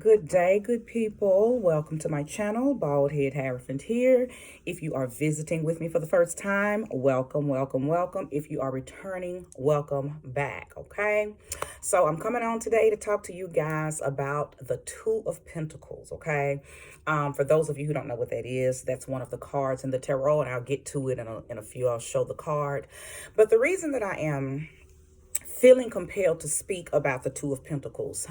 Good day, good people. Welcome to my channel, Bald Head Hierophant here. If you are visiting with me for the first time, welcome, welcome, welcome. If you are returning, welcome back, okay? So I'm coming on today to talk to you guys about the Two of Pentacles, okay? For those of you who don't know what that is, that's one of the cards in the tarot, and I'll get to it in a few. I'll show the card. But the reason that I am feeling compelled to speak about the Two of Pentacles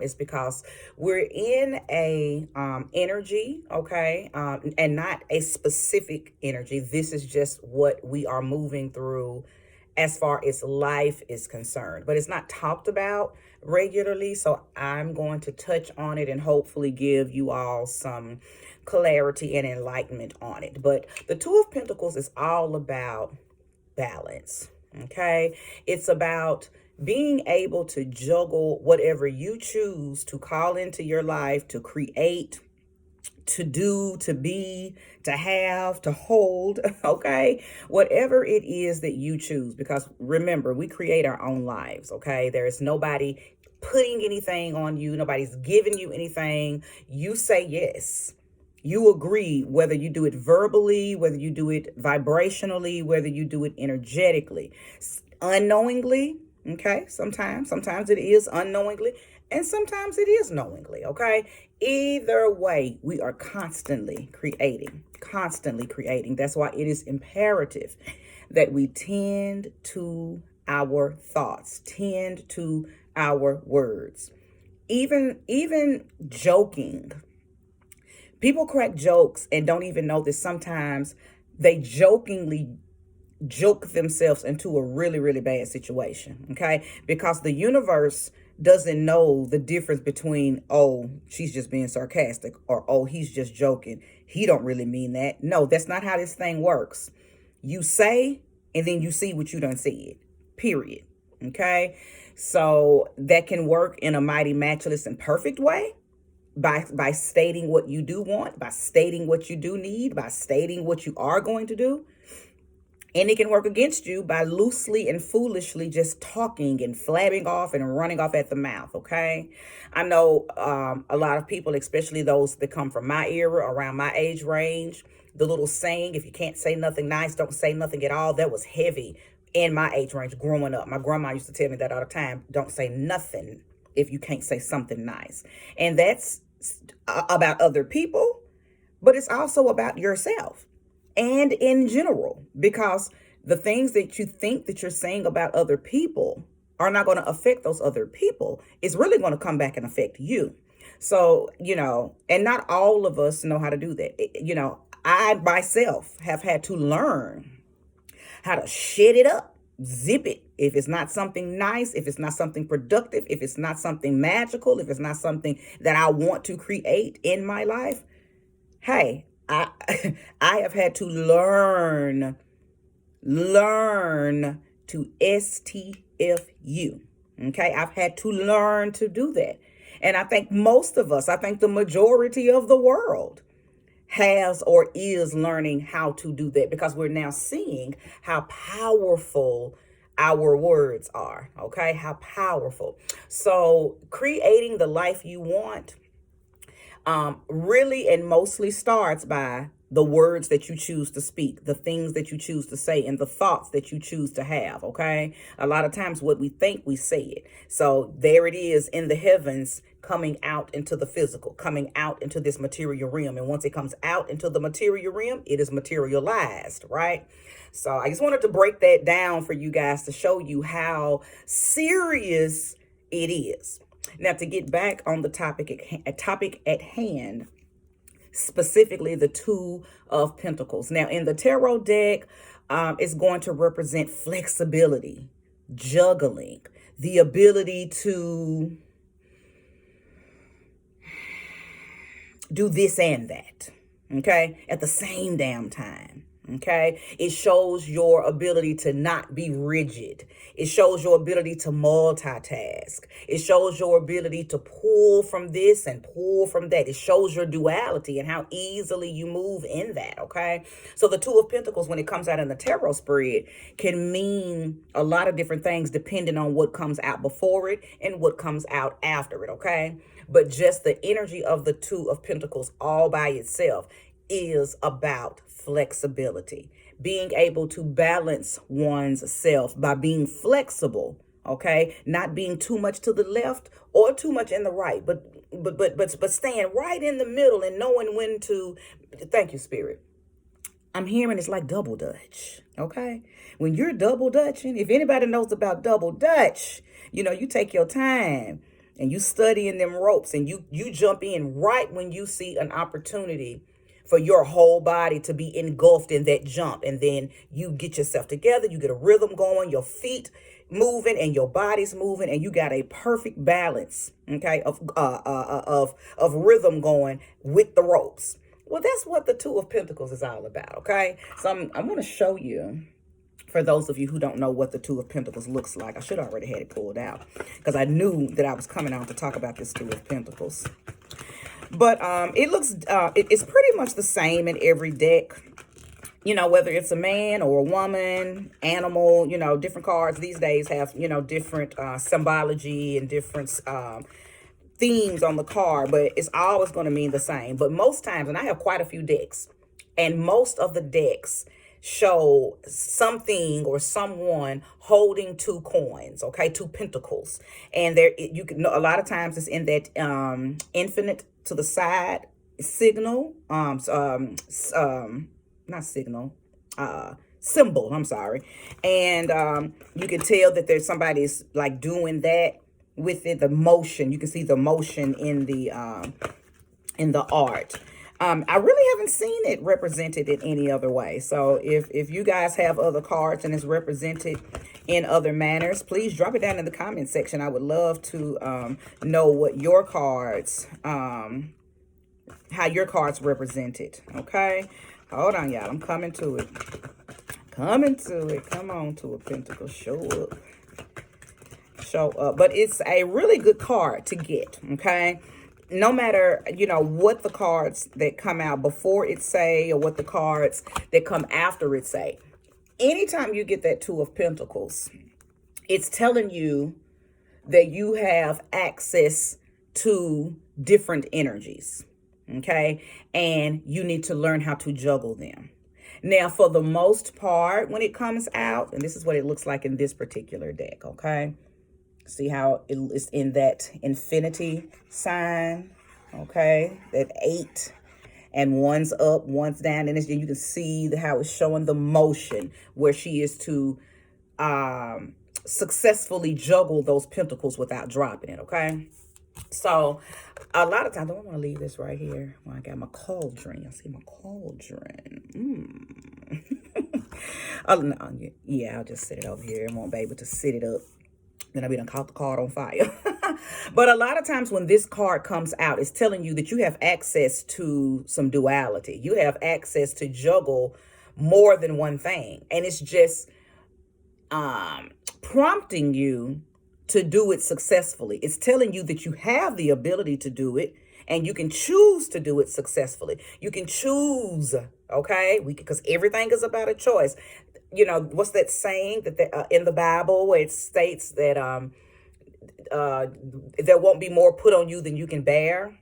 is because we're in a energy, okay, and not a specific energy. This is just what we are moving through as far as life is concerned, but it's not talked about regularly, so I'm going to touch on it and hopefully give you all some clarity and enlightenment on it. But the Two of Pentacles is all about balance. Okay, it's about being able to juggle whatever you choose to call into your life, to create, to do, to be, to have, to hold, okay? Whatever it is that you choose, because remember, we create our own lives, okay? There is nobody putting anything on you. Nobody's giving you anything. You say yes. You agree, whether you do it verbally, whether you do it vibrationally, whether you do it energetically, unknowingly, okay? Sometimes it is unknowingly, and sometimes it is knowingly, okay? Either way, we are constantly creating, constantly creating. That's why it is imperative that we tend to our thoughts, tend to our words. Even joking. People crack jokes and don't even know that sometimes they jokingly joke themselves into a really, really bad situation, okay? Because the universe doesn't know the difference between, oh, she's just being sarcastic, or, oh, he's just joking. He don't really mean that. No, that's not how this thing works. You say, and then you see what you done said, period, okay? So that can work in a mighty, matchless, and perfect way. By stating what you do want, by stating what you do need, by stating what you are going to do. And it can work against you by loosely and foolishly just talking and flabbing off and running off at the mouth, okay? I know a lot of people, especially those that come from my era, around my age range, the little saying, if you can't say nothing nice, don't say nothing at all, that was heavy in my age range growing up. My grandma used to tell me that all the time, don't say nothing if you can't say something nice. And that's about other people, but it's also about yourself and in general, because the things that you think that you're saying about other people are not going to affect those other people. It's really going to come back and affect you. So, and not all of us know how to do that. I myself have had to learn how to shut it up, zip it. If it's not something nice, if it's not something productive, if it's not something magical, if it's not something that I want to create in my life, hey, I I have had to learn to STFU. Okay, I've had to learn to do that. And I think most of us, I think the majority of the world has or is learning how to do that, because we're now seeing how powerful our words are, okay? How powerful. So creating the life you want really and mostly starts by the words that you choose to speak, the things that you choose to say, and the thoughts that you choose to have, okay? A lot of times what we think, we say it. So there it is in the heavens, coming out into the physical, coming out into this material realm. And once it comes out into the material realm, it is materialized, right? So I just wanted to break that down for you guys to show you how serious it is. Now, to get back on the topic at hand, specifically the Two of Pentacles. Now, in the tarot deck, it's going to represent flexibility, juggling, the ability to do this and that, okay, at the same damn time, Okay, it shows your ability to not be rigid. It shows your ability to multitask. It shows your ability to pull from this and pull from that. It shows your duality and how easily you move in that. Okay, so the Two of Pentacles, when it comes out in the tarot spread, can mean a lot of different things depending on what comes out before it and what comes out after it. Okay, but just the energy of the Two of Pentacles all by itself is about flexibility, being able to balance one's self by being flexible. Okay, not being too much to the left or too much in the right, but staying right in the middle and knowing when to. Thank you, Spirit. I'm hearing it's like double dutch. Okay, when you're double dutching, if anybody knows about double dutch, you take your time and you study in them ropes, and you jump in right when you see an opportunity for your whole body to be engulfed in that jump. And then you get yourself together, you get a rhythm going, your feet moving and your body's moving, and you got a perfect balance, okay, of rhythm going with the ropes. Well, that's what the Two of Pentacles is all about, okay? So I'm going to show you, for those of you who don't know what the Two of Pentacles looks like. I should have already had it pulled out because I knew that I was coming on to talk about this Two of Pentacles. But it looks, it's pretty much the same in every deck, whether it's a man or a woman, animal, different cards these days have, different symbology and different themes on the card, but it's always going to mean the same. But most times, and I have quite a few decks, and most of the decks show something or someone holding two coins, okay, two pentacles. And there, you can, a lot of times it's in that infinite to the side signal, not signal, symbol, I'm sorry. And you can tell that there's somebody's like doing that with it, the motion. You can see the motion in the art. I really haven't seen it represented in any other way. So if you guys have other cards and it's represented in other manners, please drop it down in the comment section. I would love to know what your cards, how your cards represent it. Okay, hold on, y'all. I'm coming to it. Coming to it. Come on, Two of Pentacles. Show up. Show up. But it's a really good card to get. Okay. No matter, what the cards that come out before it say or what the cards that come after it say. Anytime you get that Two of Pentacles, it's telling you that you have access to different energies, okay? And you need to learn how to juggle them. Now, for the most part, when it comes out, and this is what it looks like in this particular deck, okay? See how it is in that infinity sign, okay? That 8, and one's up, one's down, and you can see how it's showing the motion where she is to successfully juggle those pentacles without dropping it, okay? So a lot of times, I don't want to leave this right here. Well, I got my cauldron. I see my cauldron. Oh, no, yeah, I'll just sit it over here. I won't be able to sit it up. Then I'll be done caught the card on fire. But a lot of times when this card comes out, it's telling you that you have access to some duality. You have access to juggle more than one thing. And it's just prompting you to do it successfully. It's telling you that you have the ability to do it, and you can choose to do it successfully. You can choose, okay? Because everything is about a choice. What's that saying that in the Bible where it states that there won't be more put on you than you can bear?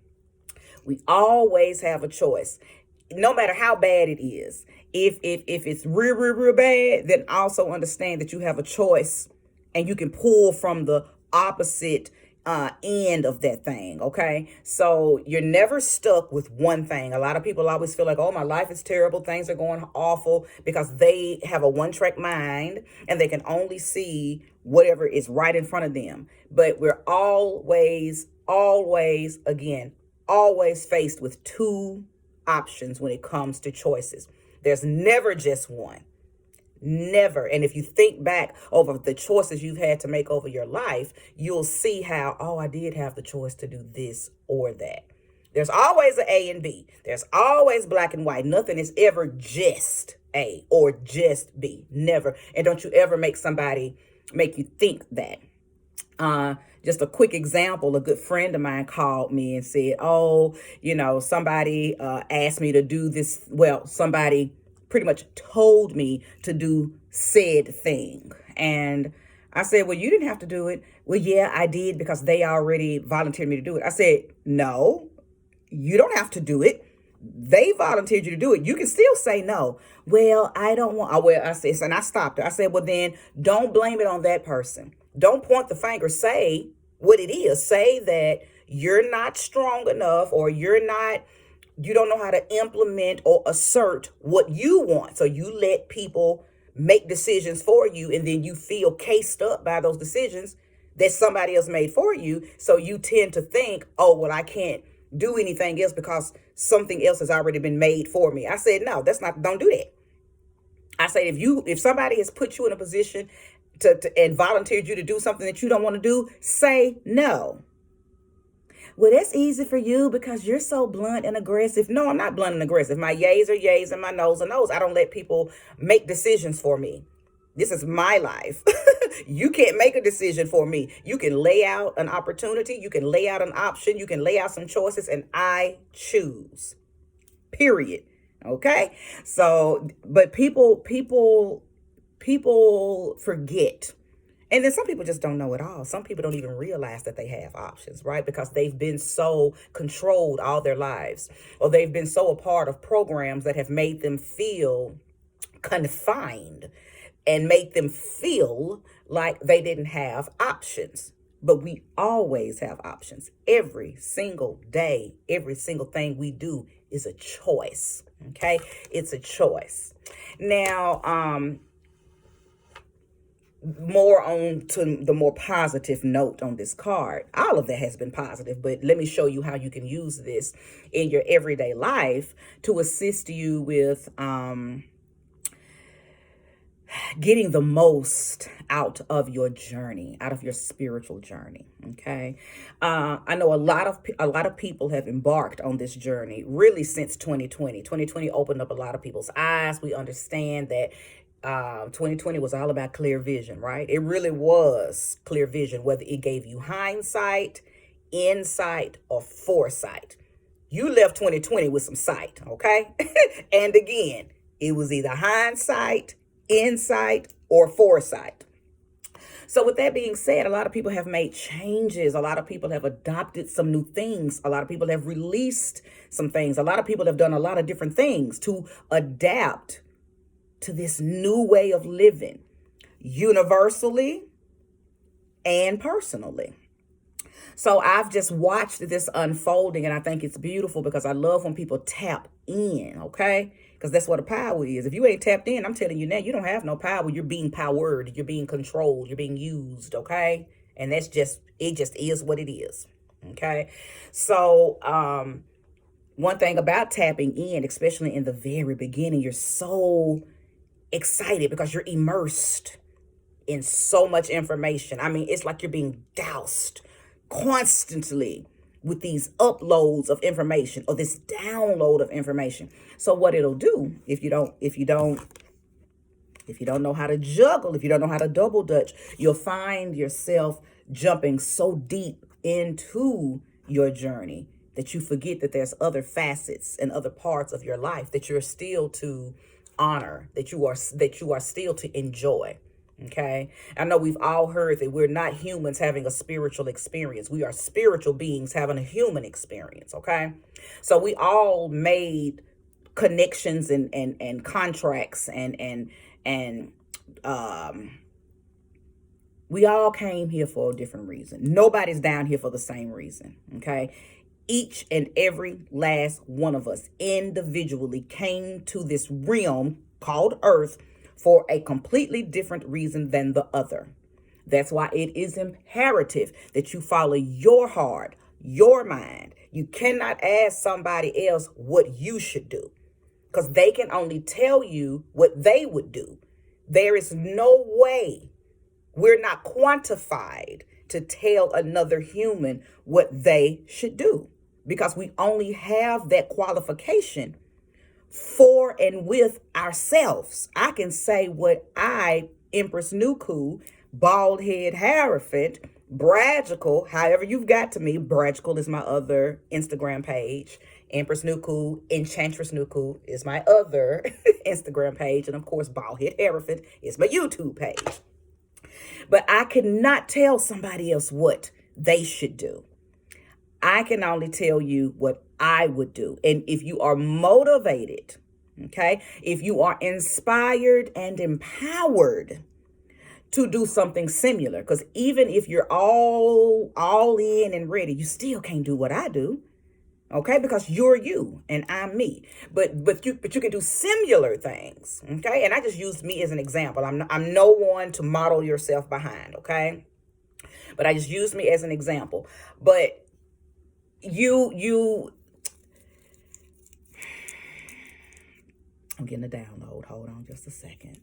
We always have a choice, no matter how bad it is. If it's real bad, then also understand that you have a choice, and you can pull from the opposite end of that thing, okay? So you're never stuck with one thing. A lot of people always feel like, oh, my life is terrible, things are going awful, because they have a one-track mind and they can only see whatever is right in front of them. But we're always faced with two options when it comes to choices. There's never just one. Never. And if you think back over the choices you've had to make over your life, you'll see how, oh, I did have the choice to do this or that. There's always an A and B. There's always black and white. Nothing is ever just A or just B. Never. And don't you ever make somebody make you think that. Just a quick example, a good friend of mine called me and said, oh, somebody asked me to do this. Well, somebody pretty much told me to do said thing. And I said, well, you didn't have to do it. Well, yeah, I did because they already volunteered me to do it. I said, no, you don't have to do it. They volunteered you to do it. You can still say no. Well, I don't want. Well, I said, and I stopped her. I said, well, then don't blame it on that person. Don't point the finger. Say what it is. Say that you're not strong enough, or you don't know how to implement or assert what you want. So you let people make decisions for you, and then you feel cased up by those decisions that somebody else made for you. So you tend to think, oh, well, I can't do anything else because something else has already been made for me. I said, no, don't do that. I said, if somebody has put you in a position and volunteered you to do something that you don't want to do, say no. Well, that's easy for you because you're so blunt and aggressive. No, I'm not blunt and aggressive. My yays are yays and my no's are no's. I don't let people make decisions for me. This is my life. You can't make a decision for me. You can lay out an opportunity. You can lay out an option. You can lay out some choices, and I choose. Period. Okay? So, but people forget. And then some people just don't know it all. Some people don't even realize that they have options, right? Because they've been so controlled all their lives, or they've been so a part of programs that have made them feel confined and make them feel like they didn't have options. But we always have options. Every single day, every single thing we do is a choice. Okay? It's a choice. Now, more on to the more positive note on this card. All of that has been positive, but let me show you how you can use this in your everyday life to assist you with getting the most out of your journey, out of your spiritual journey. Okay. I know a lot of people have embarked on this journey really since 2020. 2020 opened up a lot of people's eyes. We understand that 2020 was all about clear vision, right? It really was clear vision, whether it gave you hindsight, insight, or foresight. You left 2020 with some sight, okay? And again, it was either hindsight, insight, or foresight. So with that being said, a lot of people have made changes. A lot of people have adopted some new things. A lot of people have released some things. A lot of people have done a lot of different things to adapt to this new way of living, universally and personally. So I've just watched this unfolding, and I think it's beautiful because I love when people tap in, okay? Because that's what a power is. If you ain't tapped in, I'm telling you now, you don't have no power. You're being powered. You're being controlled. You're being used, okay? And it just is what it is, okay? So one thing about tapping in, especially in the very beginning, you're so excited because you're immersed in so much information. I mean, it's like you're being doused constantly with these uploads of information or this download of information. So what it'll do, if you don't know how to juggle, if you don't know how to double dutch, you'll find yourself jumping so deep into your journey that you forget that there's other facets and other parts of your life that you're still to honor, that you are still to enjoy. Okay. I know we've all heard that we're not humans having a spiritual experience. We are spiritual beings having a human experience. Okay. So we all made connections and contracts and we all came here for a different reason. Nobody's down here for the same reason. Okay. Each and every last one of us individually came to this realm called Earth for a completely different reason than the other. That's why it is imperative that you follow your heart, your mind. You cannot ask somebody else what you should do because they can only tell you what they would do. There is no way, we're not quantified to tell another human what they should do because we only have that qualification for and with ourselves. I can say what I, Empress Nuku, Bald Head Hierophant, Bragical, however you've got to me. Bragical is my other Instagram page. Empress Nuku, Enchantress Nuku is my other Instagram page. And of course, Bald Head Hierophant is my YouTube page. But I cannot tell somebody else what they should do. I can only tell you what I would do. And if you are motivated, okay, if you are inspired and empowered to do something similar, because even if you're all in and ready, you still can't do what I do. Okay, because you're you and I'm me, but you can do similar things. Okay, and I just used me as an example. I'm no one to model yourself behind. Okay, but I just used me as an example. But you, I'm getting a download. Hold on, just a second.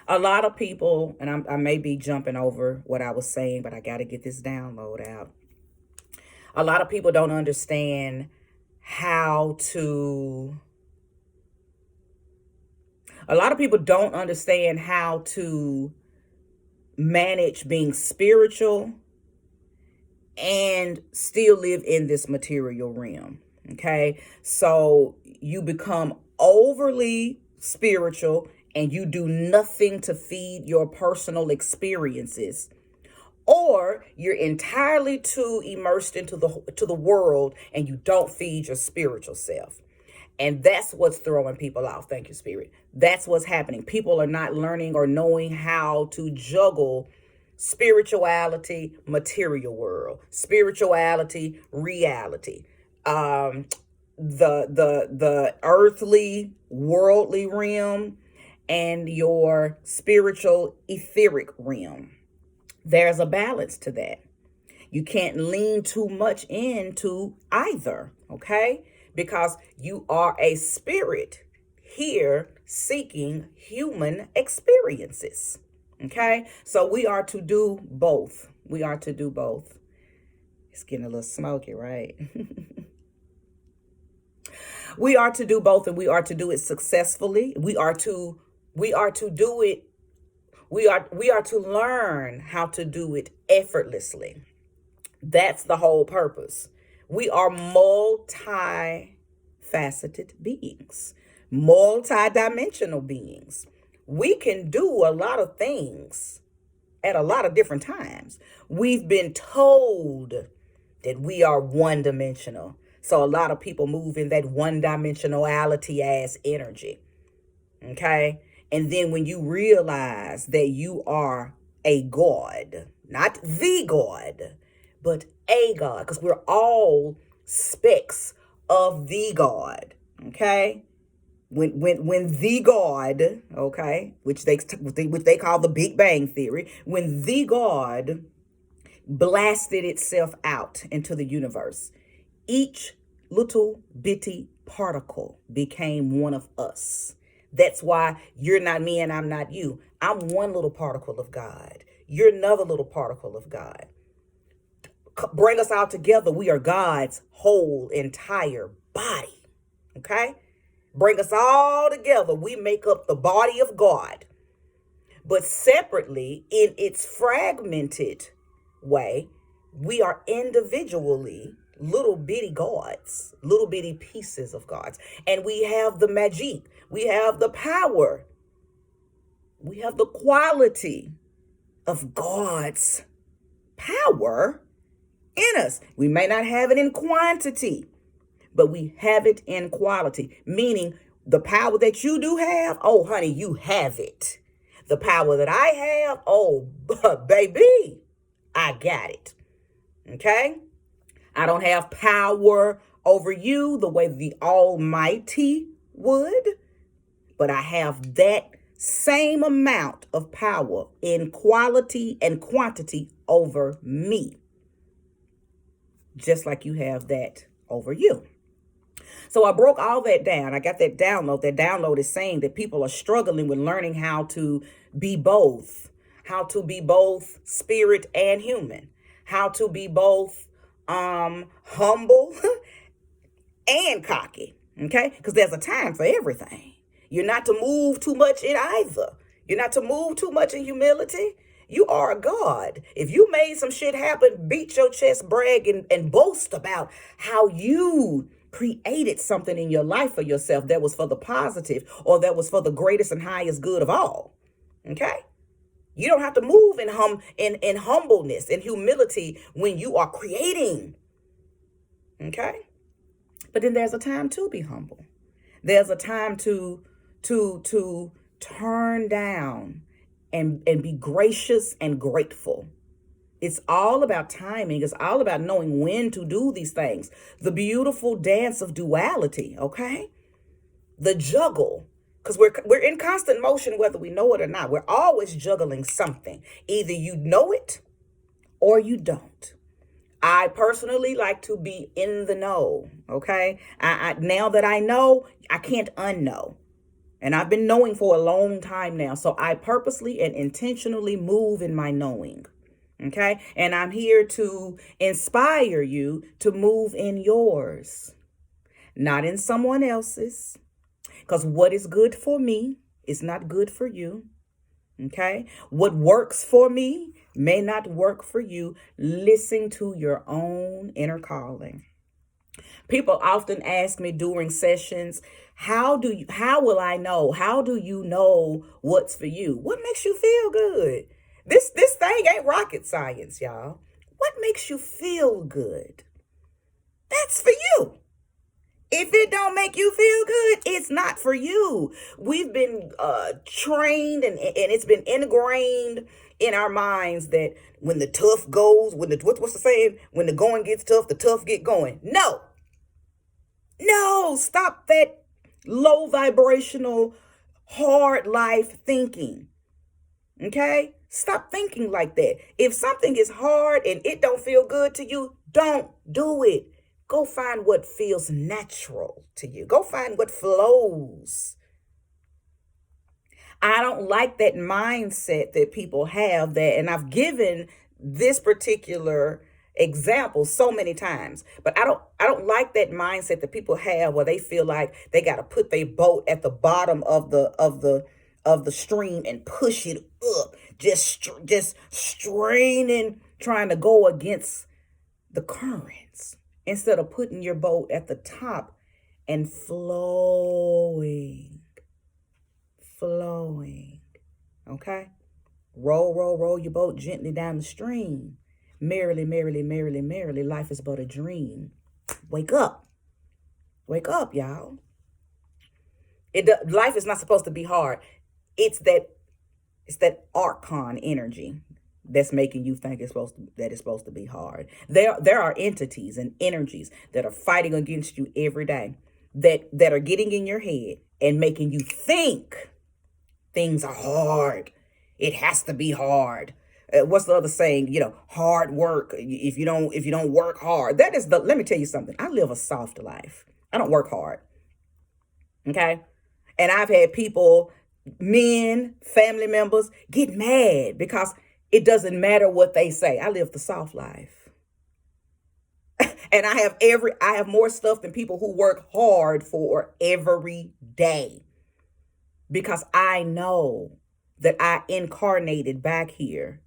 A lot of people, and I may be jumping over what I was saying, but I got to get this download out. A lot of people don't understand how to, manage being spiritual and still live in this material realm. Okay. So you become overly spiritual and you do nothing to feed your personal experiences, or you're entirely too immersed into the world and you don't feed your spiritual self. And that's what's throwing people off. Thank you, Spirit. That's what's happening. People are not learning or knowing how to juggle spirituality, material world, spirituality, reality, the earthly, worldly realm, and your spiritual, etheric realm. There's a balance to that. You can't lean too much into either, okay? Because you are a spirit here seeking human experiences, okay? So we are to do both. We are to do both. It's getting a little smoky, right? We are to do both, and we are to do it successfully. We are to do it. We are to learn how to do it effortlessly. That's the whole purpose. We are multi-faceted beings, multi-dimensional beings. We can do a lot of things at a lot of different times. We've been told that we are one-dimensional. So a lot of people move in that one-dimensionality as energy. Okay? And then when you realize that you are a God, not the God, but a God, because we're all specks of the God, okay? When the God, okay, which they call the Big Bang Theory, when the God blasted itself out into the universe, each little bitty particle became one of us. That's why you're not me and I'm not you. I'm one little particle of God. You're another little particle of God. Bring us all together. We are God's whole entire body. Okay? Bring us all together. We make up the body of God. But separately, in its fragmented way, we are individually little bitty gods, little bitty pieces of gods. And we have the magic. We have the power. We have the quality of God's power in us. We may not have it in quantity, but we have it in quality, meaning the power that you do have, oh, honey, you have it. The power that I have, oh, baby, I got it. Okay? I don't have power over you the way the Almighty would, but I have that same amount of power in quality and quantity over me, just like you have that over you. So I broke all that down. I got that download. That download is saying that people are struggling with learning how to be both spirit and human, how to be both humble, and cocky. Okay? Because there's a time for everything. You're not to move too much in either. You're not to move too much in humility. You are a God. If you made some shit happen, beat your chest, brag, and boast about how you created something in your life for yourself that was for the positive or that was for the greatest and highest good of all. Okay? You don't have to move in humbleness and humility when you are creating. Okay? But then there's a time to be humble. There's a time to turn down and be gracious and grateful. It's all about timing. It's all about knowing when to do these things. The beautiful dance of duality, okay? The juggle. Because we're in constant motion whether we know it or not. We're always juggling something. Either you know it or you don't. I personally like to be in the know, okay? Now that I know, I can't unknow. And I've been knowing for a long time now. So I purposely and intentionally move in my knowing, okay? And I'm here to inspire you to move in yours, not in someone else's. Because what is good for me is not good for you. Okay? What works for me may not work for you. Listen to your own inner calling. People often ask me during sessions, how will I know? How do you know what's for you? What makes you feel good? This thing ain't rocket science, y'all. What makes you feel good? That's for you. If it don't make you feel good, it's not for you. We've been trained and it's been ingrained in our minds that when the tough goes, what's the saying? When the going gets tough, the tough get going. No, stop that low vibrational, hard life thinking. Okay? Stop thinking like that. If something is hard and it don't feel good to you, don't do it. Go find what feels natural to you. Go find what flows. I don't like that mindset that people have that, and I've given this particular example so many times, but I don't like that mindset that people have where they feel like they got to put their boat at the bottom of the stream and push it up, just straining, trying to go against the currents, instead of putting your boat at the top and flowing. Okay? Roll your boat gently down the stream. Merrily, merrily, merrily, merrily, life is but a dream. Wake up, y'all. Life is not supposed to be hard. It's that archon energy that's making you think it's supposed to be hard. There are entities and energies that are fighting against you every day, that are getting in your head and making you think things are hard. It has to be hard. What's the other saying? Hard work. If you don't work hard, let me tell you something. I live a soft life. I don't work hard. Okay. And I've had people, men, family members, get mad because it doesn't matter what they say. I live the soft life. And I have more stuff than people who work hard for every day. Because I know that I incarnated back here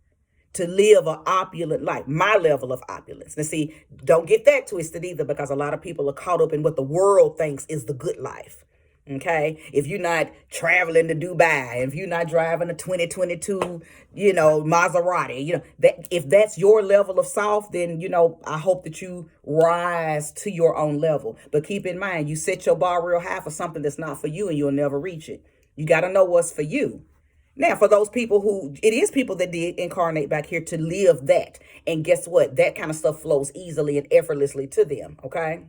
to live an opulent life, my level of opulence. Now see, don't get that twisted either, because a lot of people are caught up in what the world thinks is the good life. Okay, if you're not traveling to Dubai, if you're not driving a 2022, Maserati, that if that's your level of soft, then I hope that you rise to your own level. But keep in mind, you set your bar real high for something that's not for you, and you'll never reach it. You got to know what's for you. Now, for those people it is people that did incarnate back here to live that, and guess what? That kind of stuff flows easily and effortlessly to them. Okay.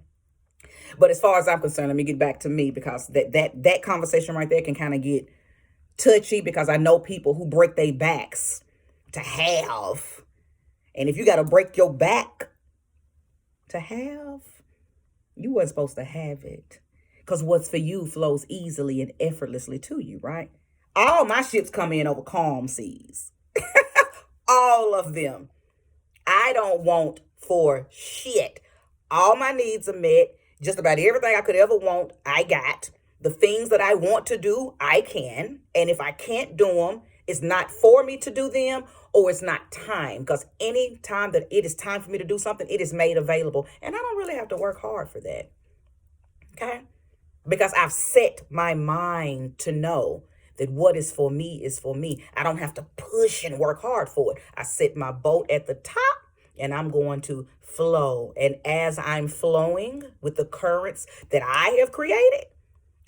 But as far as I'm concerned, let me get back to me, because that conversation right there can kind of get touchy, because I know people who break their backs to have. And if you got to break your back to have, you weren't supposed to have it. Because what's for you flows easily and effortlessly to you, right? All my ships come in over calm seas. All of them. I don't want for shit. All my needs are met. Just about everything I could ever want, I got. The things that I want to do, I can. And if I can't do them, it's not for me to do them, or it's not time. Because any time that it is time for me to do something, it is made available. And I don't really have to work hard for that. Okay? Because I've set my mind to know that what is for me is for me. I don't have to push and work hard for it. I set my boat at the top and I'm going to flow. And as I'm flowing with the currents that I have created,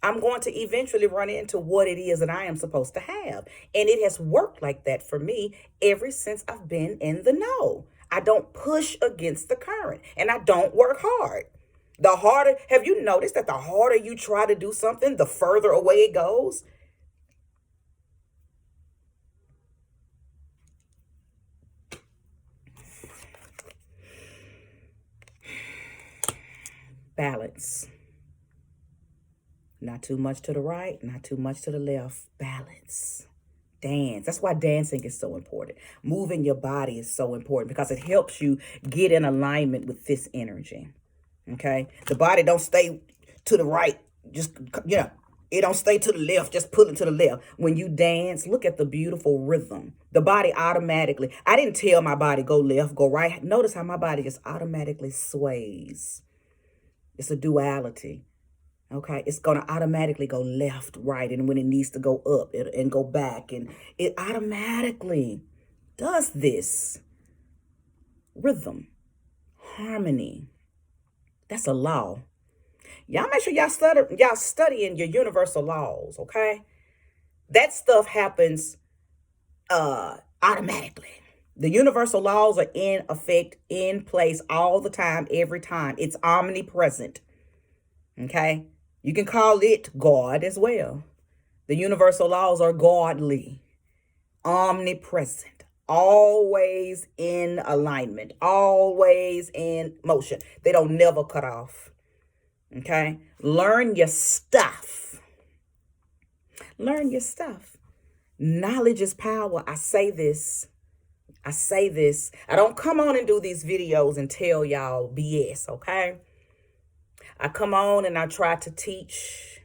I'm going to eventually run into what it is that I am supposed to have. And it has worked like that for me ever since I've been in the know. I don't push against the current and I don't work hard. The harder, have you noticed that the harder you try to do something, the further away it goes? Balance. Not too much to the right, not too much to the left. Balance. Dance. That's why dancing is so important. Moving your body is so important because it helps you get in alignment with this energy. Okay? The body don't stay to the right. Just, it don't stay to the left. Just pull it to the left. When you dance, look at the beautiful rhythm. The body automatically, I didn't tell my body go left, go right. Notice how my body just automatically sways. It's a duality. Okay, it's going to automatically go left, right, and when it needs to go up and go back, and it automatically does this. Rhythm, harmony. That's a law. Y'all make sure y'all studying your universal laws, okay? That stuff happens automatically. The universal laws are in effect, in place all the time, every time. It's omnipresent. Okay? You can call it God as well. The universal laws are godly, omnipresent, always in alignment, always in motion. They don't never cut off. Okay? Learn your stuff. Learn your stuff. Knowledge is power. I say this. I don't come on and do these videos and tell y'all BS, okay? I come on and I try to teach.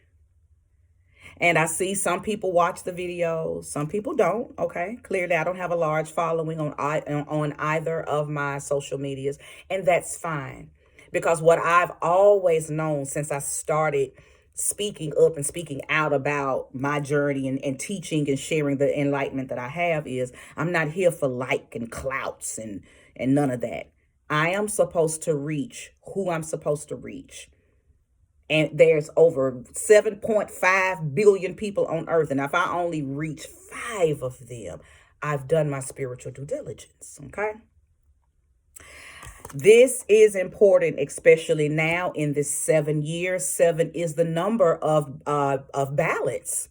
And I see some people watch the videos. Some people don't, okay? Clearly, I don't have a large following on either of my social medias. And that's fine. Because what I've always known since I started speaking up and speaking out about my journey and teaching and sharing the enlightenment that I have is I'm not here for like and clouts and none of that. I am supposed to reach who I'm supposed to reach. And there's over 7.5 billion people on earth. And if I only reach 5 of them, I've done my spiritual due diligence. Okay. This is important, especially now in this 7 years. 7 is the number of balance.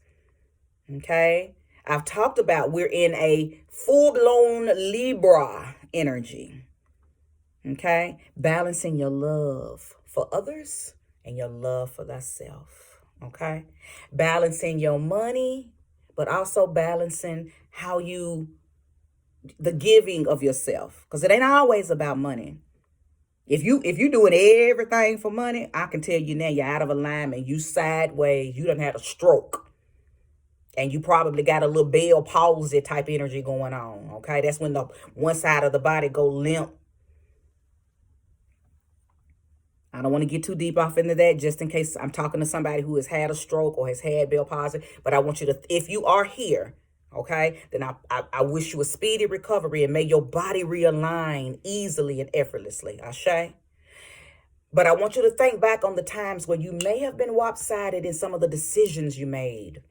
Okay. I've talked about we're in a full-blown Libra energy. Okay. Balancing your love for others and your love for thyself, okay? Balancing your money, but also balancing the giving of yourself, because it ain't always about money. If you doing everything for money, I can tell you now you're out of alignment. You sideways, you done had a stroke. And you probably got a little Bell palsy type energy going on, okay? That's when the one side of the body go limp. I don't want to get too deep off into that just in case I'm talking to somebody who has had a stroke or has had Bell palsy. But I want you to, if you are here, okay, then I wish you a speedy recovery and may your body realign easily and effortlessly. Ashe. But I want you to think back on the times where you may have been lopsided in some of the decisions you made.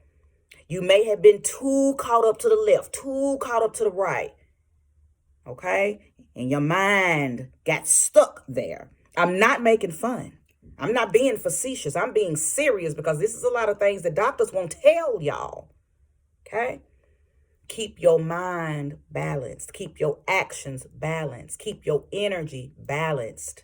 You may have been too caught up to the left, too caught up to the right. Okay? And your mind got stuck there. I'm not making fun. I'm not being facetious. I'm being serious because this is a lot of things that doctors won't tell y'all. Okay? Keep your mind balanced. Keep your actions balanced. Keep your energy balanced.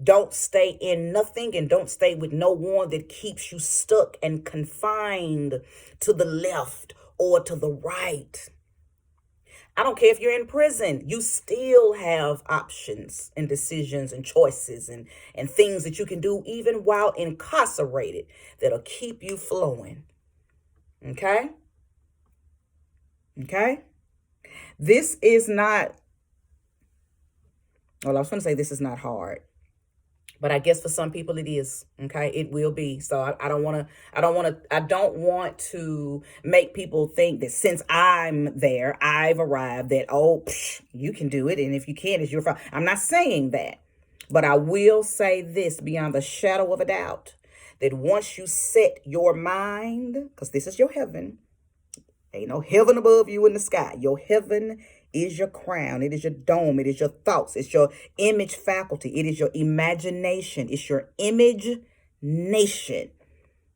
Don't stay in nothing and don't stay with no one that keeps you stuck and confined to the left or to the right. I don't care if you're in prison, you still have options and decisions and choices and things that you can do even while incarcerated that'll keep you flowing. Okay? Okay? This is not, well, I was going to say this is not hard. But I guess for some people it is. Okay, it will be. So I don't want to make people think that since I'm there, I've arrived, that, oh, you can do it. And if you can't, it's your fault. I'm not saying that. But I will say this beyond the shadow of a doubt, that once you set your mind, because this is your heaven, ain't no heaven above you in the sky. Your heaven is your crown. It is your dome. It is your thoughts. It's your image faculty. It is your imagination. It's your image nation.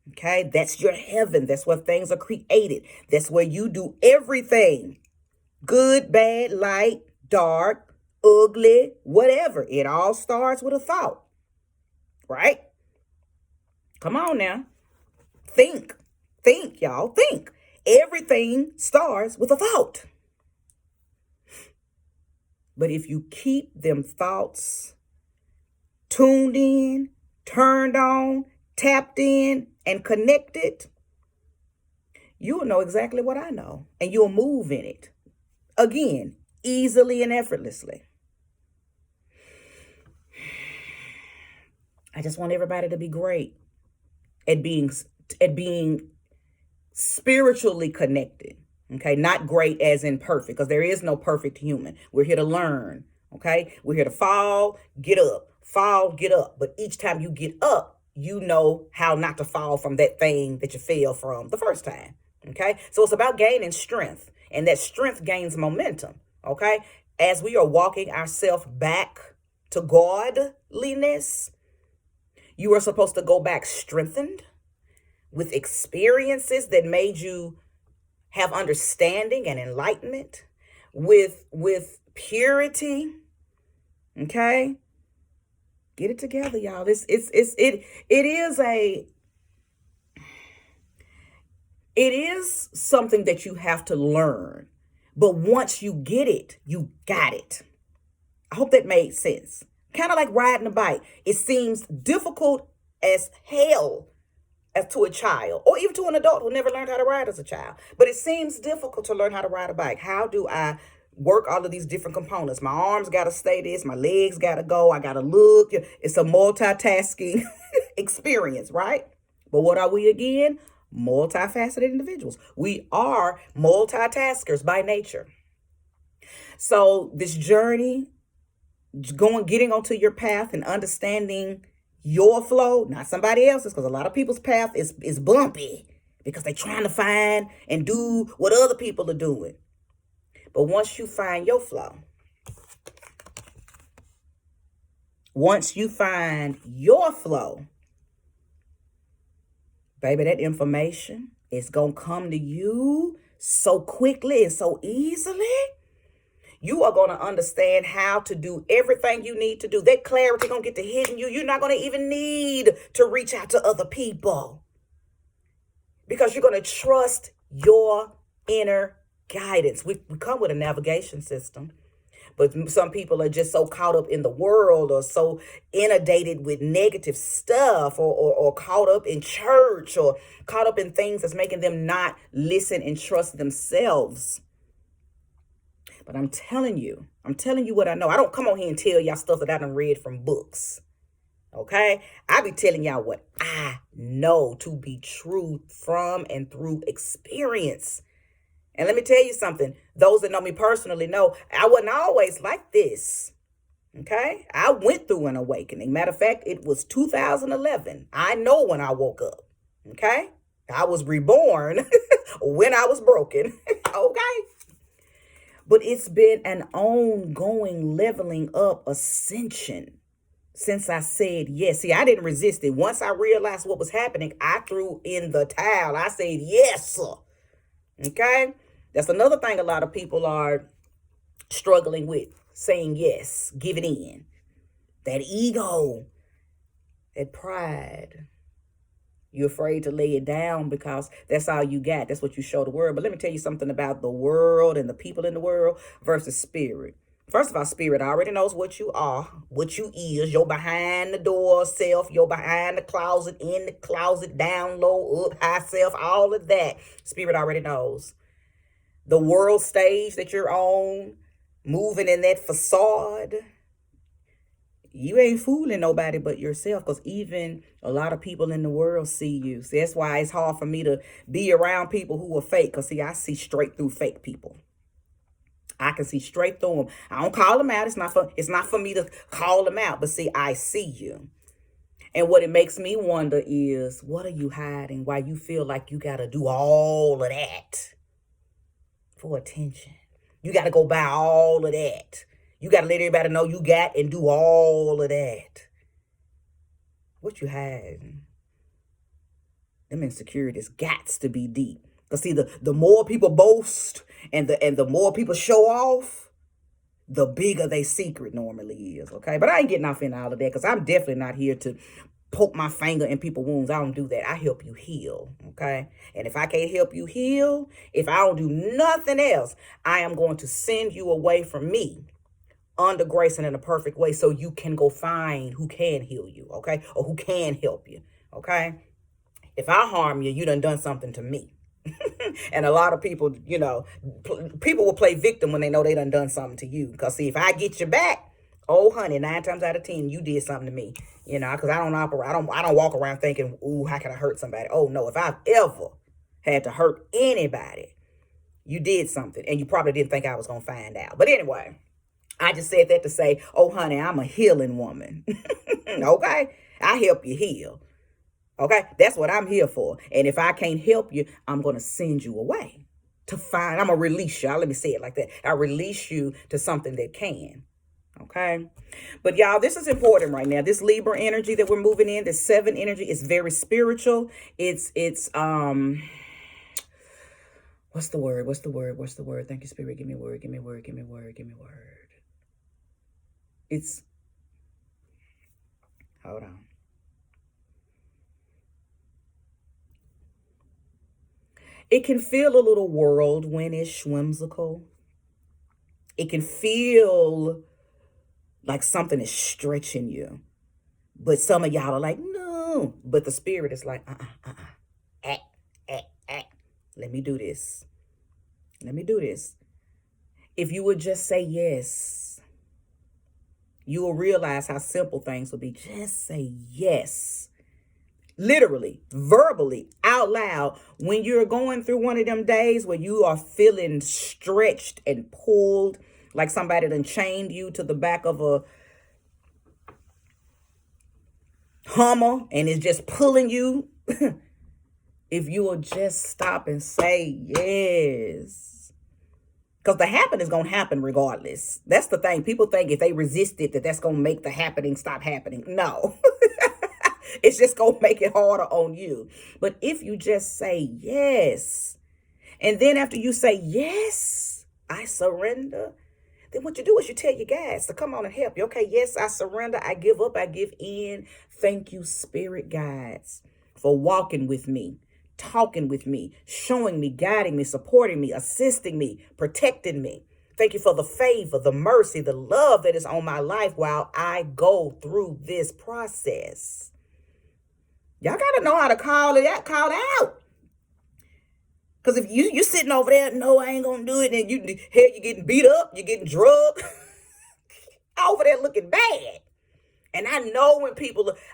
Okay, that's your heaven. That's where things are created. That's where you do everything. Good, bad, light, dark, ugly, whatever. It all starts with a thought. Right? Come on now. Think. Think, y'all. Think. Everything starts with a thought. But if you keep them thoughts tuned in, turned on, tapped in, and connected, you'll know exactly what I know. And you'll move in it. Again, easily and effortlessly. I just want everybody to be great at being spiritually connected. Okay, not great as in perfect, because there is no perfect human. We're here to learn. Okay, we're here to fall, get up, fall, get up. But each time you get up, you know how not to fall from that thing that you fell from the first time. Okay, so it's about gaining strength, and that strength gains momentum. Okay, as we are walking ourselves back to godliness, you are supposed to go back strengthened with experiences that made you have understanding and enlightenment, with purity. Okay, get it together, y'all. It is something that you have to learn, but once you get it, you got it. I hope that made sense. Kind of like riding a bike. It seems difficult as hell as to a child, or even to an adult who never learned how to ride as a child. But it seems difficult to learn how to ride a bike. How do I work all of these different components? My arms got to stay this, my legs got to go, I got to look. It's a multitasking experience, right? But what are we again? Multifaceted individuals. We are multitaskers by nature. So this journey, getting onto your path and understanding your flow, not somebody else's, because a lot of people's path is bumpy because they're trying to find and do what other people are doing. But once you find your flow, baby, that information is going to come to you so quickly and so easily. You are going to understand how to do everything you need to do. That clarity going to get to hitting you. You're not going to even need to reach out to other people, because you're going to trust your inner guidance. We come with a navigation system, but some people are just so caught up in the world, or so inundated with negative stuff, or caught up in church, or caught up in things that's making them not listen and trust themselves. But I'm telling you what I know. I don't come on here and tell y'all stuff that I done read from books. Okay? I be telling y'all what I know to be true from and through experience. And let me tell you something. Those that know me personally know I wasn't always like this. Okay? I went through an awakening. Matter of fact, it was 2011. I know when I woke up. Okay? I was reborn when I was broken. Okay? But it's been an ongoing leveling up ascension since I said yes. See, I didn't resist it. Once I realized what was happening, I threw in the towel. I said yes, sir. Okay? That's another thing a lot of people are struggling with, saying yes, giving in. That ego, that pride. You're afraid to lay it down because that's all you got. That's what you show the world. But let me tell you something about the world and the people in the world versus spirit. First of all, spirit already knows what you are, what you is, your behind the door self, your behind the closet, in the closet, down low, up high self, all of that. Spirit already knows. The world stage that you're on, moving in that facade, you ain't fooling nobody but yourself, because even a lot of people in the world see you. So that's why it's hard for me to be around people who are fake, because see, I see straight through fake people. I can see straight through them. I don't call them out. It's not for me to call them out. But see, I see you. And what it makes me wonder is, what are you hiding? Why you feel like you got to do all of that for attention? You got to go buy all of that. You got to let everybody know you got and do all of that. What you hiding? Them insecurities gots to be deep. Because see, the more people boast and the more people show off, the bigger their secret normally is, okay? But I ain't getting off in all of that, because I'm definitely not here to poke my finger in people's wounds. I don't do that. I help you heal, okay? And if I can't help you heal, if I don't do nothing else, I am going to send you away from me under grace and in a perfect way, so you can go find who can heal you, okay? Or who can help you, okay? If I harm you, you done something to me. And a lot of people, people will play victim when they know they done something to you. Because see, if I get you back, oh honey, 9 times out of 10, you did something to me. Because I don't walk around thinking, ooh, how can I hurt somebody? Oh no, if I've ever had to hurt anybody, you did something, and you probably didn't think I was gonna find out. But anyway, I just said that to say, oh honey, I'm a healing woman. Okay, I help you heal. Okay, that's what I'm here for. And if I can't help you, I'm going to send you away to find, I'm going to release you. Let me say it like that. I release you to something that can. Okay. But y'all, this is important right now. This Libra energy that we're moving in, this 7 energy, is very spiritual. It's what's the word? Thank you, Spirit. Give me a word. Hold on. It can feel a little whirlwindish, whimsical. It can feel like something is stretching you. But some of y'all are like, no. But the spirit is like, let me do this. If you would just say yes, you will realize how simple things will be. Just say yes. Literally, verbally, out loud, when you're going through one of them days where you are feeling stretched and pulled, like somebody done chained you to the back of a Hummer and is just pulling you. If you will just stop and say yes. Because the happening is going to happen regardless. That's the thing. People think if they resist it, that's going to make the happening stop happening. No. It's just going to make it harder on you. But if you just say yes, and then after you say yes, I surrender, then what you do is you tell your guys to come on and help you. Okay, yes, I surrender. I give up. I give in. Thank you, spirit guides, for walking with me, talking with me, showing me, guiding me, supporting me, assisting me, protecting me. Thank you for the favor, the mercy, the love that is on my life while I go through this process. Y'all got to know how to call it out. Because if you sitting over there, no, I ain't going to do it, and you're getting beat up, you're getting drugged, over there looking bad. And I know when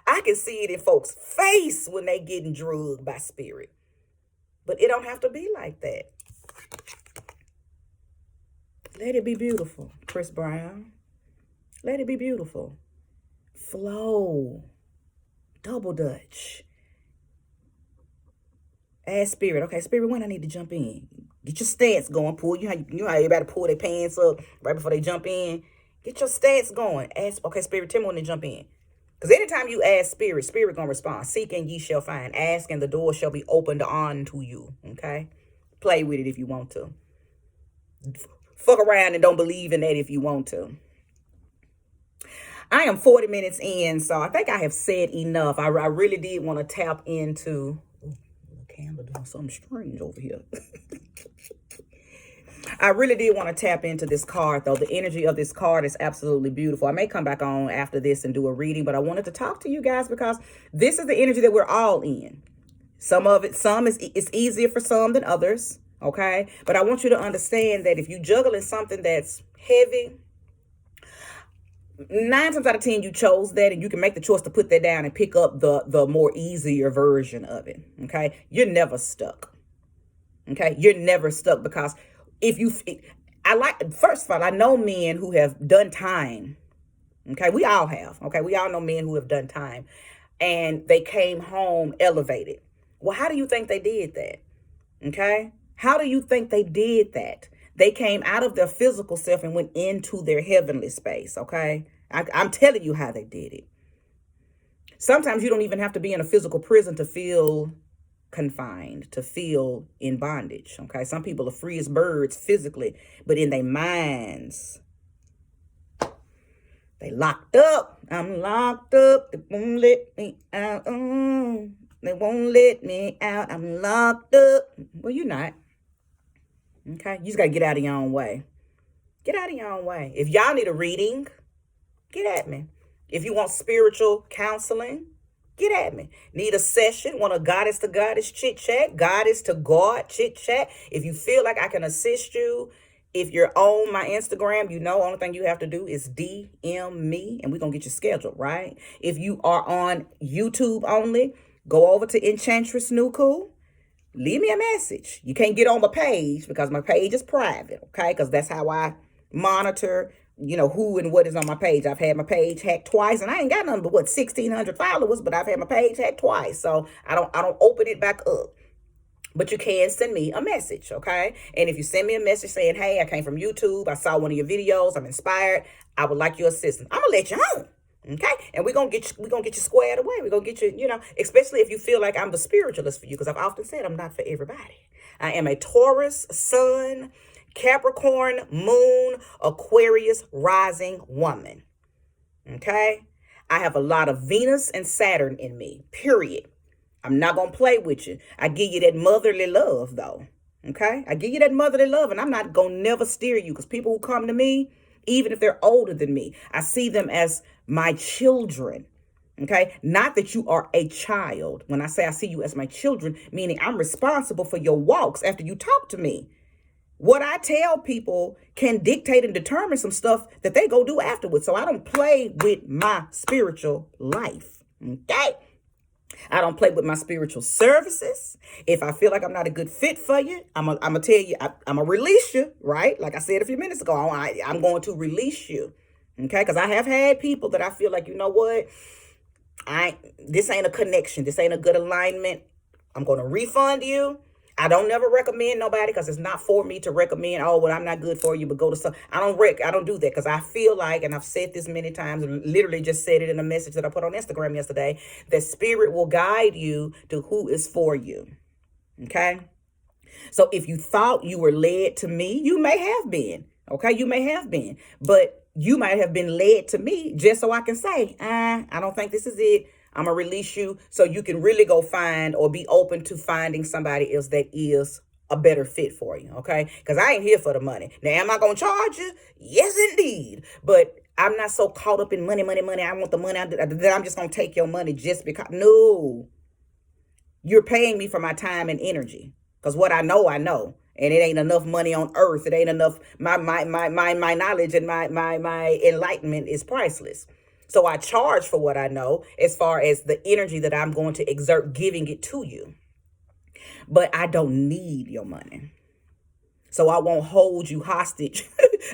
I can see it in folks' face when they getting drugged by spirit. But it don't have to be like that. Let it be beautiful, Chris Brown. Let it be beautiful. Flow. Double Dutch. Ask spirit. Okay, spirit, when I need to jump in? Get your stance going. Pull. You know how everybody pull their pants up right before they jump in? Get your stance going. Ask, okay, spirit, tell me when to jump in. Because anytime you ask spirit, spirit going to respond. Seek and ye shall find. Ask and the door shall be opened unto you. Okay? Play with it if you want to. Fuck around and don't believe in that if you want to. I am 40 minutes in, so I think I have said enough. I really did want to tap into... Ooh, the camera doing something strange over here. I really did want to tap into this card, though. The energy of this card is absolutely beautiful. I may come back on after this and do a reading, but I wanted to talk to you guys because this is the energy that we're all in. Some of it, it's easier for some than others, okay? But I want you to understand that if you juggling something that's heavy, 9 times out of 10 you chose that, and you can make the choice to put that down and pick up the more easier version of it, okay? You're never stuck, okay? You're never stuck because if you, first of all, I know men who have done time, okay? We all have, okay? We all know men who have done time, and they came home elevated. Well, how do you think they did that? Okay? How do you think they did that? They came out of their physical self and went into their heavenly space, okay? I'm telling you how they did it. Sometimes you don't even have to be in a physical prison to feel confined, to feel in bondage, okay? Some people are free as birds physically, but in their minds, they locked up. I'm locked up. They won't let me out. They won't let me out. I'm locked up. Well, you're not. Okay? You just got to get out of your own way. Get out of your own way. If y'all need a reading, get at me. If you want spiritual counseling, get at me. Need a session? Want a goddess to goddess chit chat? Goddess to God chit chat? If you feel like I can assist you, if you're on my Instagram, you know, only thing you have to do is DM me and we're going to get you scheduled, right? If you are on YouTube only, go over to Enchantress Nuku. Leave me a message. You can't get on my page because my page is private, okay? Because that's how I monitor, you know, who and what is on my page. I've had my page hacked twice, and I ain't got nothing but 1,600 followers, but I've had my page hacked twice, so I don't open it back up. But you can send me a message, okay? And if you send me a message saying, hey, I came from YouTube, I saw one of your videos, I'm inspired, I would like your assistance, I'm gonna let you know. Okay, and we're gonna get you squared away. We're gonna get you, you know, especially if you feel like I'm the spiritualist for you, because I've often said I'm not for everybody. I am a Taurus sun, Capricorn moon, Aquarius rising woman. Okay, I have a lot of Venus and Saturn in me, period. I'm not gonna play with you. I give you that motherly love, though. Okay, I give you that motherly love, and I'm not gonna never steer you, because people who come to me, even if they're older than me, I see them as my children. Okay, not that you are a child. When I say I see you as my children, meaning I'm responsible for your walks after you talk to me. What I tell people can dictate and determine some stuff that they go do afterwards. So I don't play with my spiritual life. Okay. I don't play with my spiritual services. If I feel like I'm not a good fit for you, I'm going to tell you, I'm going to release you, right? Like I said a few minutes ago, I'm going to release you, okay? Because I have had people that I feel like, you know what? This ain't a connection. This ain't a good alignment. I'm going to refund you. I don't never recommend nobody, because it's not for me to recommend, oh, well, I'm not good for you, but go to some. I don't do that, because I feel like, and I've said this many times, and literally just said it in a message that I put on Instagram yesterday, that spirit will guide you to who is for you. Okay? So if you thought you were led to me, you may have been. Okay? You may have been. But you might have been led to me just so I can say, I don't think this is it. I'm going to release you so you can really go find or be open to finding somebody else that is a better fit for you, okay? Because I ain't here for the money. Now, am I going to charge you? Yes, indeed. But I'm not so caught up in money. I want the money that I'm just going to take your money just because. No. You're paying me for my time and energy. Because what I know. And it ain't enough money on earth. It ain't enough. My knowledge and my enlightenment is priceless. So I charge for what I know as far as the energy that I'm going to exert giving it to you. But I don't need your money. So I won't hold you hostage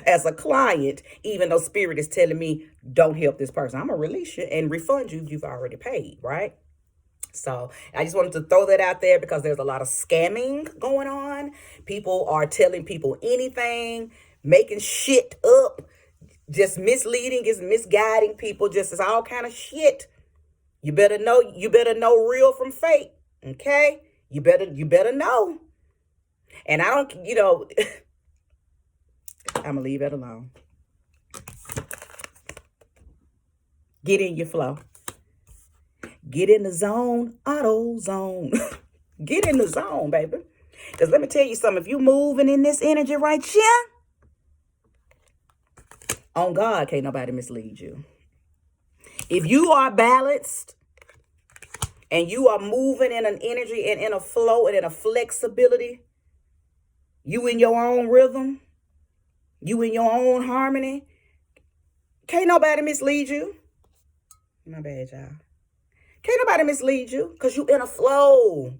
as a client, even though spirit is telling me, don't help this person. I'm going to release you and refund you if you've already paid, right? So I just wanted to throw that out there, because there's a lot of scamming going on. People are telling people anything, making shit up. Just misleading is misguiding people. Just as all kind of shit. You better know real from fake. Okay? You better know. And I don't, I'm gonna leave it alone. Get in your flow. Get in the zone. Auto zone. Get in the zone, baby. Because let me tell you something. If you moving in this energy right here, on God, can't nobody mislead you. If you are balanced and you are moving in an energy and in a flow and in a flexibility, you in your own rhythm, you in your own harmony, can't nobody mislead you. My bad, y'all. Can't nobody mislead you because you in a flow.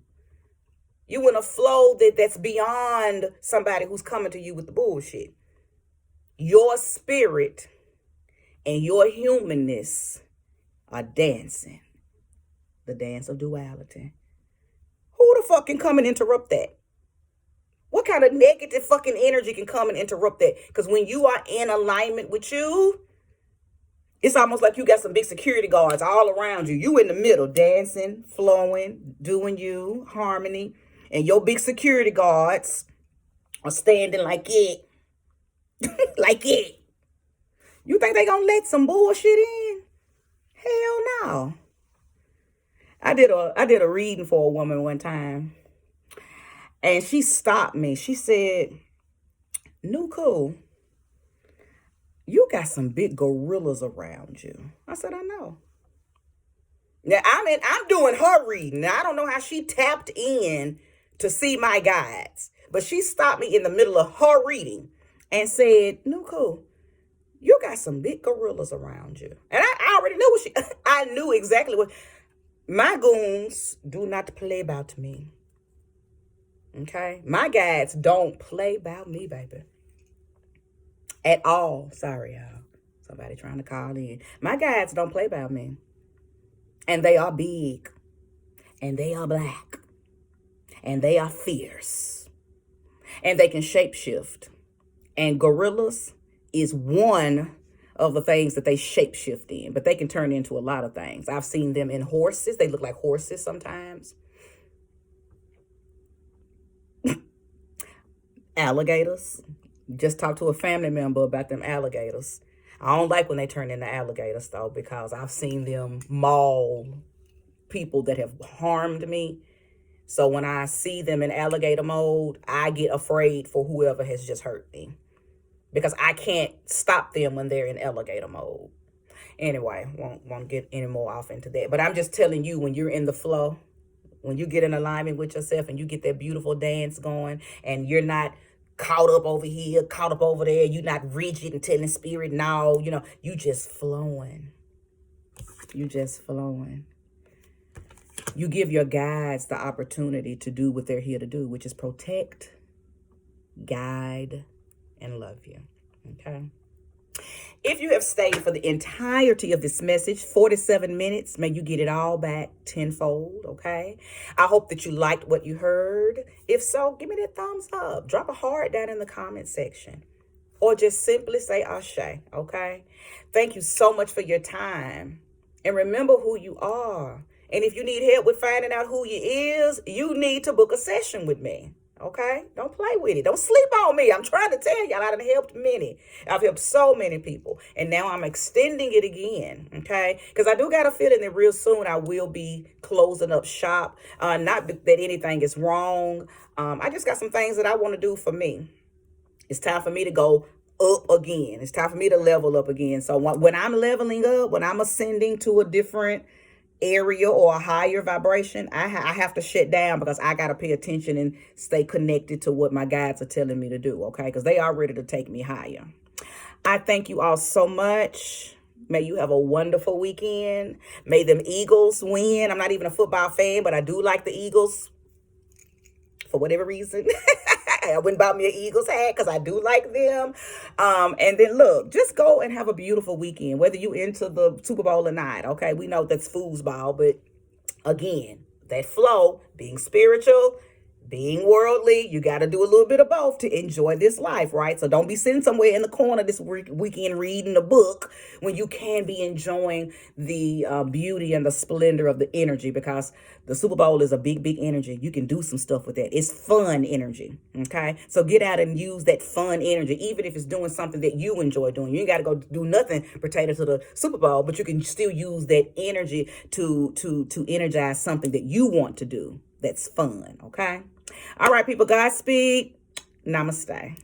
You in a flow that's beyond somebody who's coming to you with the bullshit. Your spirit and your humanness are dancing. The dance of duality. Who the fuck can come and interrupt that? What kind of negative fucking energy can come and interrupt that? Because when you are in alignment with you, it's almost like you got some big security guards all around you. You in the middle, dancing, flowing, doing you, harmony. And your big security guards are standing like it. Like it. You think they gonna let some bullshit in? Hell no. I did a reading for a woman one time. And she stopped me. She said, Nuku, you got some big gorillas around you. I said, I know. Now, I'm doing her reading. Now, I don't know how she tapped in to see my guides. But she stopped me in the middle of her reading and said, Nuku, you got some big gorillas around you. And I already knew I knew exactly what. My goons do not play about me. Okay? My guides don't play about me, baby. At all. Sorry, y'all. Somebody trying to call in. My guides don't play about me. And they are big. And they are black. And they are fierce. And they can shapeshift. And gorillas is one of the things that they shapeshift in. But they can turn into a lot of things. I've seen them in horses. They look like horses sometimes. Alligators. Just talked to a family member about them alligators. I don't like when they turn into alligators, though, because I've seen them maul people that have harmed me. So when I see them in alligator mode, I get afraid for whoever has just hurt me. Because I can't stop them when they're in alligator mode. Anyway, won't get any more off into that. But I'm just telling you, when you're in the flow, when you get in alignment with yourself and you get that beautiful dance going and you're not caught up over here, caught up over there, you're not rigid and telling spirit, no, you just flowing. You just flowing. You give your guides the opportunity to do what they're here to do, which is protect, guide, and love you. Okay? If you have stayed for the entirety of this message, 47 minutes, may you get it all back tenfold, okay? I hope that you liked what you heard. If so, give me that thumbs up. Drop a heart down in the comment section. Or just simply say Ashe, okay? Thank you so much for your time. And remember who you are. And if you need help with finding out who you is, you need to book a session with me. Okay? Don't play with it. Don't sleep on me. I'm trying to tell y'all, I done helped many. I've helped so many people. And now I'm extending it again. Okay? Because I do got a feeling that real soon I will be closing up shop. Not that anything is wrong. I just got some things that I want to do for me. It's time for me to go up again. It's time for me to level up again. So when I'm leveling up, when I'm ascending to a different area or a higher vibration, I have to shut down because I got to pay attention and stay connected to what my guides are telling me to do, okay? Because they are ready to take me higher. I thank you all so much. May you have a wonderful weekend. May them Eagles win. I'm not even a football fan, but I do like the Eagles for whatever reason. I went and bought me an Eagles hat because I do like them. And then look, just go and have a beautiful weekend, whether you into the Super Bowl or not. Okay, we know that's foosball, but again, that flow, being spiritual, being worldly, you got to do a little bit of both to enjoy this life, right? So don't be sitting somewhere in the corner this weekend reading a book when you can be enjoying the beauty and the splendor of the energy, because the Super Bowl is a big, big energy. You can do some stuff with that. It's fun energy, okay? So get out and use that fun energy, even if it's doing something that you enjoy doing. You ain't got to go do nothing pertaining to the Super Bowl, but you can still use that energy to energize something that you want to do. That's fun, okay? All right, people, Godspeed. Namaste.